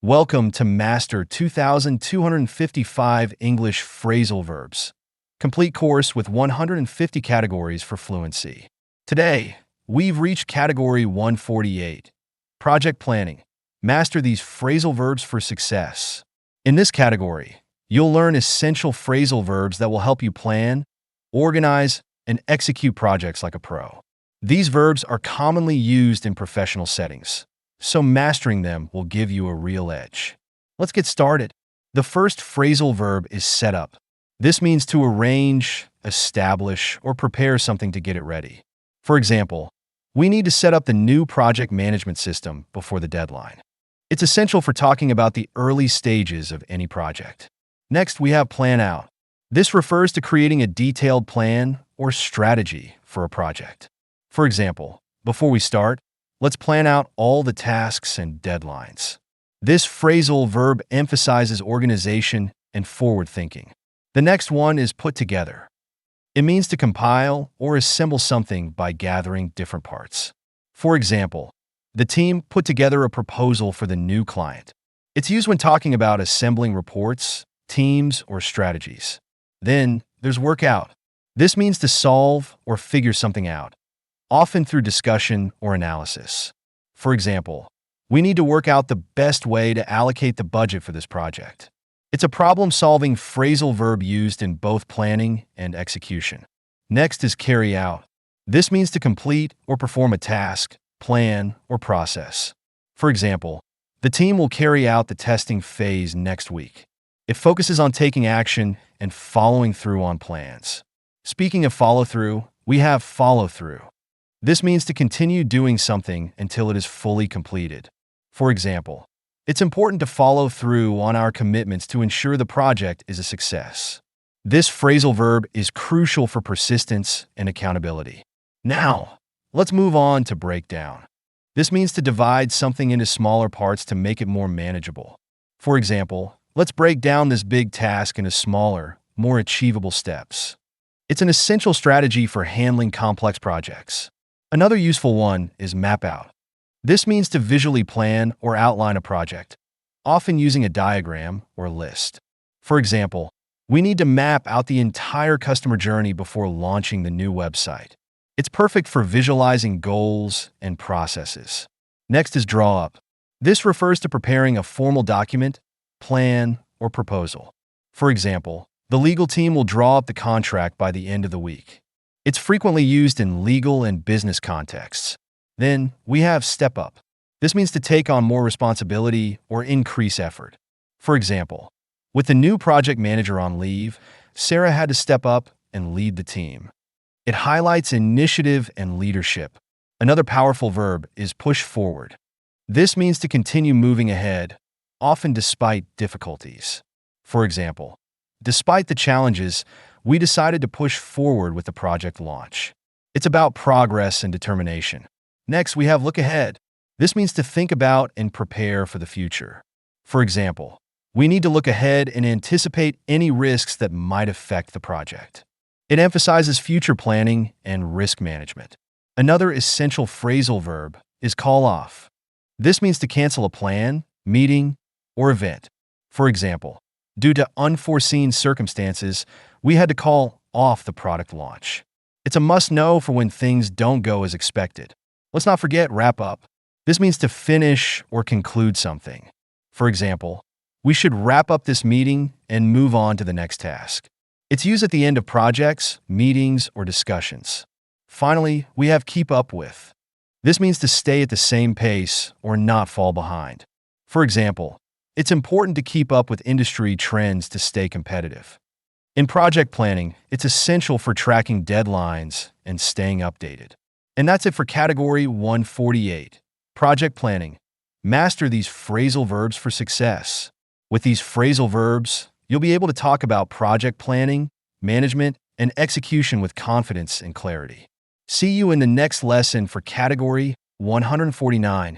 Welcome to Master 2255 English Phrasal Verbs, complete course with 150 categories for fluency. Today, we've reached category 148, Project Planning. Master these phrasal verbs for success. In this category, you'll learn essential phrasal verbs that will help you plan, organize, and execute projects like a pro. These verbs are commonly used in professional settings, so mastering them will give you a real edge. Let's get started. The first phrasal verb is set up. This means to arrange, establish, or prepare something to get it ready. For example, we need to set up the new project management system before the deadline. It's essential for talking about the early stages of any project. Next, we have plan out. This refers to creating a detailed plan or strategy for a project. For example, before we start, let's plan out all the tasks and deadlines. This phrasal verb emphasizes organization and forward thinking. The next one is put together. It means to compile or assemble something by gathering different parts. For example, the team put together a proposal for the new client. It's used when talking about assembling reports, teams, or strategies. Then there's work out. This means to solve or figure something out, often through discussion or analysis. For example, we need to work out the best way to allocate the budget for this project. It's a problem-solving phrasal verb used in both planning and execution. Next is carry out. This means to complete or perform a task, plan, or process. For example, the team will carry out the testing phase next week. It focuses on taking action and following through on plans. Speaking of follow-through, we have follow-through. This means to continue doing something until it is fully completed. For example, it's important to follow through on our commitments to ensure the project is a success. This phrasal verb is crucial for persistence and accountability. Now, let's move on to break down. This means to divide something into smaller parts to make it more manageable. For example, let's break down this big task into smaller, more achievable steps. It's an essential strategy for handling complex projects. Another useful one is map out. This means to visually plan or outline a project, often using a diagram or list. For example, we need to map out the entire customer journey before launching the new website. It's perfect for visualizing goals and processes. Next is draw up. This refers to preparing a formal document, plan, or proposal. For example, the legal team will draw up the contract by the end of the week. It's frequently used in legal and business contexts. Then, we have step up. This means to take on more responsibility or increase effort. For example, with the new project manager on leave, Sarah had to step up and lead the team. It highlights initiative and leadership. Another powerful verb is push forward. This means to continue moving ahead, often despite difficulties. For example, despite the challenges, we decided to push forward with the project launch. It's about progress and determination. Next, we have look ahead. This means to think about and prepare for the future. For example, we need to look ahead and anticipate any risks that might affect the project. It emphasizes future planning and risk management. Another essential phrasal verb is call off. This means to cancel a plan, meeting, or event. For example, due to unforeseen circumstances, we had to call off the product launch. It's a must-know for when things don't go as expected. Let's not forget wrap up. This means to finish or conclude something. For example, we should wrap up this meeting and move on to the next task. It's used at the end of projects, meetings, or discussions. Finally, we have keep up with. This means to stay at the same pace or not fall behind. For example, it's important to keep up with industry trends to stay competitive. In project planning, it's essential for tracking deadlines and staying updated. And that's it for category 148, project planning. Master these phrasal verbs for success. With these phrasal verbs, you'll be able to talk about project planning, management, and execution with confidence and clarity. See you in the next lesson for category 149.